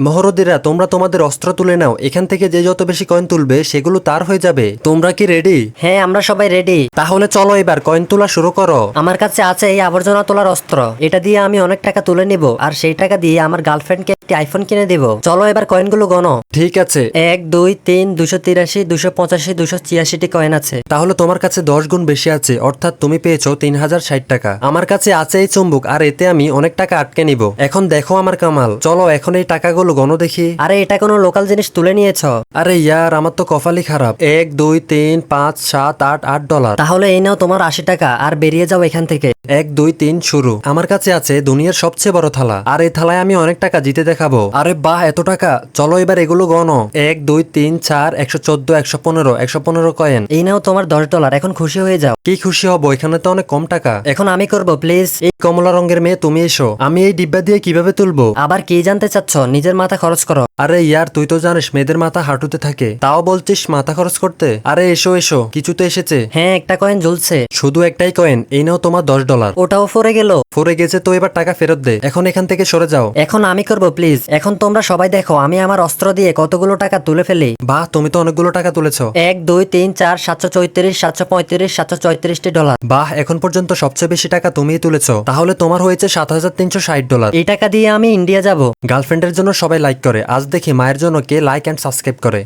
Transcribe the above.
মহরদীরা, তোমরা তোমাদের অস্ত্র তুলে নাও। এখান থেকে যে যত বেশি কয়েন তুলবে সেগুলো তার হয়ে যাবে। তোমরা কি রেডি? হ্যাঁ, আমরা সবাই রেডি। তাহলে চলো এবার কয়েন তোলা শুরু করো। আমার কাছে আছে এই আবর্জনা তোলার অস্ত্র। এটা দিয়ে আমি অনেক টাকা তুলে নিব, আর সেই টাকা দিয়ে আমার গার্লফ্রেন্ডকে একটি আইফোন কিনে দিব। চলো এবার কয়েনগুলো গণো। ঠিক আছে, 1 2 3 283 285 286টি কয়েন আছে। তাহলে তোমার কাছে 10 গুণ বেশি আছে, অর্থাৎ তুমি পেয়েছো 3060 টাকা। আমার কাছে আছে এই চুম্বক, আর এতে আমি অনেক টাকা আটকে নিব। এখন দেখো আমার কামাল। চলো এখন এই টাকাগুলো গণো দেখি। আরে এটা কোনো লোকাল জিনিস তুলে নিয়েছো? আরে ইয়ার, আমার তো কপালই খারাপ। 1 2 3 5 7 8 $8। তাহলে এই নাও তোমার 80 টাকা, আর বেরিয়ে যাও এখান থেকে। 1 2 3 শুরু। আমার কাছে আছে দুনিয়ার সবচেয়ে বড় থালা, আর এই থালায় আমি অনেক টাকা জিতে দেখাবো। আরে বাহ, এত টাকা! চলো এবার এগুলো গণো। 1 2 3 4 114 115 115 কয়েন। এই নাও তোমার $10। এখন খুশি হয়ে যাও। কি খুশি হব, এখানে তো অনেক কম টাকা। এখন আমি করব, প্লিজ। এই কমলা রঙের মেয়ে, তুমি এসো। আমি এই ডিব্বা দিয়ে কিভাবে তুলবো? আবার কি জানতে চাচ্ছ? নিজের মাথা খরচ করো। আরে ইয়ার, তুই তো জানিস মেয়েদের মাথা হাঁটুতে থাকে, তাও বলছিস মাথা খরচ করতে? আরে এসো এসো, কিছু তো এসেছে। হ্যাঁ, একটা কয়েন ঝুলছে। শুধু একটাই কয়েন, এই নাও তোমার $10। ওটাও পড়ে গেল। পড়ে গেছে তো এবার টাকা ফেরত দে। এখন এখান থেকে সরে যাও। এখন আমি করব, প্লিজ। এখন তোমরা সবাই দেখো আমি আমার অস্ত্র দিয়ে কতগুলো টাকা তুলে ফেলি। বাহ, তুমি তো অনেকগুলো টাকা তুলেছো। 1 2 3 4 734 735 734টি ডলার। বাহ, এখন পর্যন্ত সবচেয়ে বেশি টাকা তুমিই তুলেছো। তাহলে তোমার হয়েছে $7360। এই টাকা দিয়ে আমি ইন্ডিয়া যাব। গার্লফ্রেন্ডের জন্য সবাই লাইক করে, আজ দেখি মায়ের জন্য কে লাইক অ্যান্ড সাবস্ক্রাইব করে।